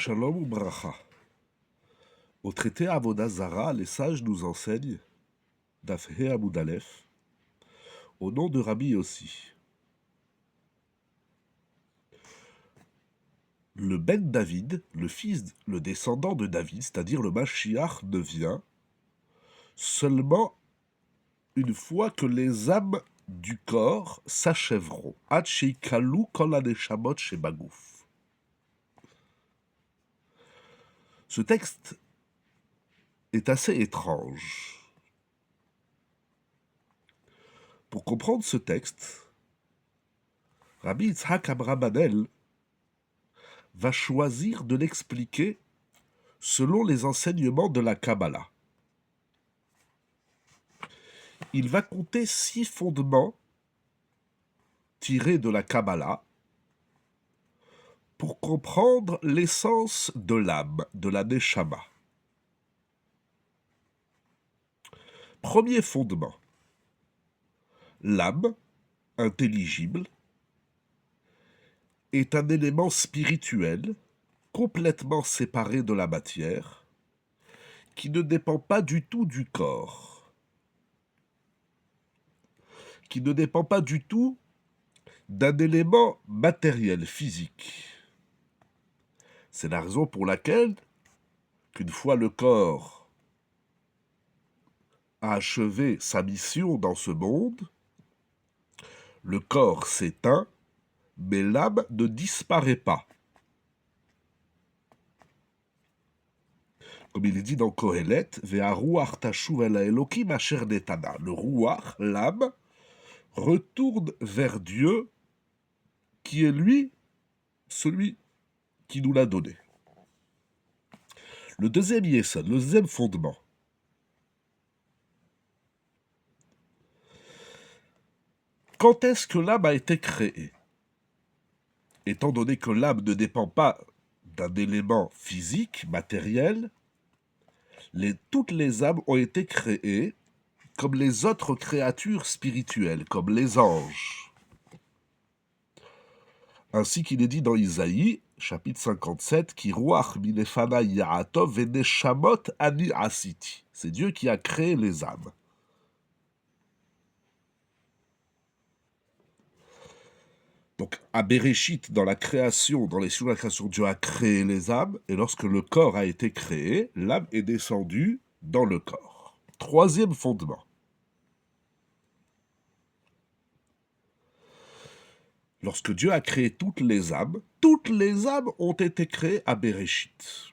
Shalom ou bracha. Au traité Avodah Zara, les sages nous enseignent, Daf He Amud Aleph, au nom de Rabbi Yossi. Le Ben David, le descendant de David, c'est-à-dire le Mashiach, ne vient seulement une fois que les âmes du corps s'achèveront. Ad sheikalu kol haneshamot shebagouf. Ce texte est assez étrange. Pour comprendre ce texte, Rabbi Yitzhak Abrabanel va choisir de l'expliquer selon les enseignements de la Kabbalah. Il va compter 6 fondements tirés de la Kabbalah pour comprendre l'essence de l'âme, de la Neshama. Premier fondement, l'âme, intelligible, est un élément spirituel complètement séparé de la matière, qui ne dépend pas du tout du corps, qui ne dépend pas du tout d'un élément matériel, physique. C'est la raison pour laquelle, qu'une fois le corps a achevé sa mission dans ce monde, le corps s'éteint, mais l'âme ne disparaît pas. Comme il est dit dans Kohelet, Ve'aruach tashuv el ha'elokim asher netana. Le ruach, l'âme, retourne vers Dieu, qui est lui, celui qui nous l'a donné. Le deuxième yesod, le deuxième fondement. Quand est-ce que l'âme a été créée? Étant donné que l'âme ne dépend pas d'un élément physique, matériel, toutes les âmes ont été créées comme les autres créatures spirituelles, comme les anges. Ainsi qu'il est dit dans Isaïe, chapitre 57, Ki ruach minefanai ya'atov veneshamot ani asiti. C'est Dieu qui a créé les âmes. Donc, à Bereshit, dans la création, dans les sujets de la création, Dieu a créé les âmes, et lorsque le corps a été créé, l'âme est descendue dans le corps. Troisième fondement. Lorsque Dieu a créé toutes les âmes ont été créées à Bereshit.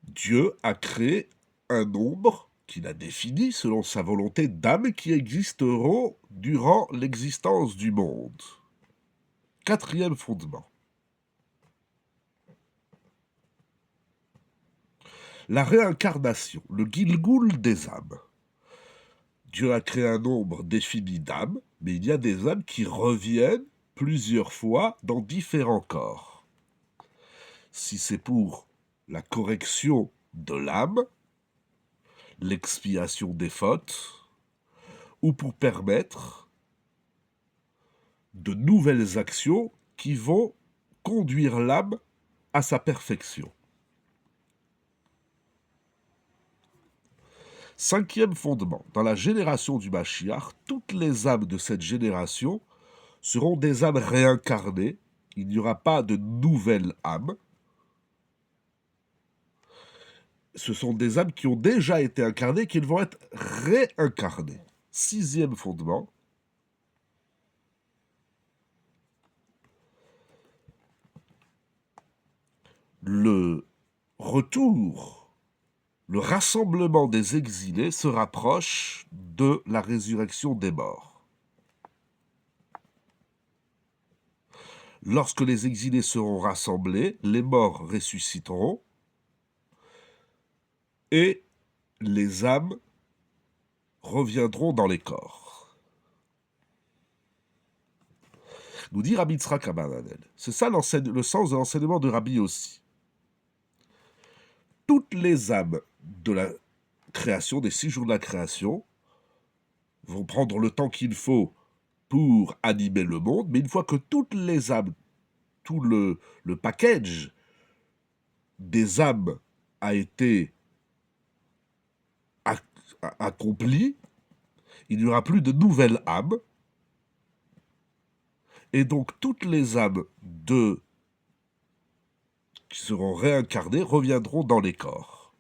Dieu a créé un nombre qu'il a défini selon sa volonté d'âmes qui existeront durant l'existence du monde. Quatrième fondement. La réincarnation, le Gilgul des âmes. Dieu a créé un nombre défini d'âmes, mais il y a des âmes qui reviennent plusieurs fois dans différents corps. Si c'est pour la correction de l'âme, l'expiation des fautes, ou pour permettre de nouvelles actions qui vont conduire l'âme à sa perfection. Cinquième fondement, dans la génération du Mashiach, toutes les âmes de cette génération seront des âmes réincarnées. Il n'y aura pas de nouvelles âmes. Ce sont des âmes qui ont déjà été incarnées, qui vont être réincarnées. Sixième fondement, le retour, le rassemblement des exilés se rapproche de la résurrection des morts. Lorsque les exilés seront rassemblés, les morts ressusciteront et les âmes reviendront dans les corps. Nous dit Rabbi Yitzhak Abrabanel. C'est ça le sens de l'enseignement de Rabbi Yossi. Toutes les âmes de la création, des 6 jours de la création, vont prendre le temps qu'il faut pour animer le monde, mais une fois que toutes les âmes tout le package des âmes a été accompli, il n'y aura plus de nouvelles âmes, et donc toutes les âmes qui seront réincarnées reviendront dans les corps.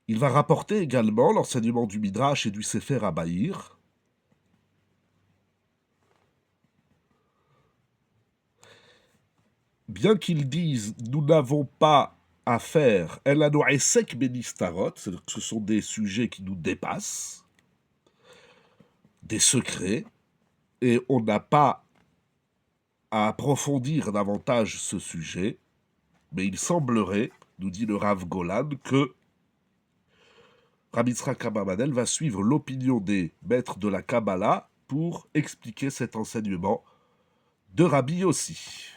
Il va rapporter également l'enseignement du Midrash et du Sefer Abaïr. Bien qu'ils disent « nous n'avons pas à faire El Ano Esek Benistarot », c'est-à-dire que ce sont des sujets qui nous dépassent, des secrets, et on n'a pas à approfondir davantage ce sujet, mais il semblerait, nous dit le Rav Golan, que Rabbi Yitzhak Abarbanel va suivre l'opinion des maîtres de la Kabbalah pour expliquer cet enseignement de Rabbi Yossi.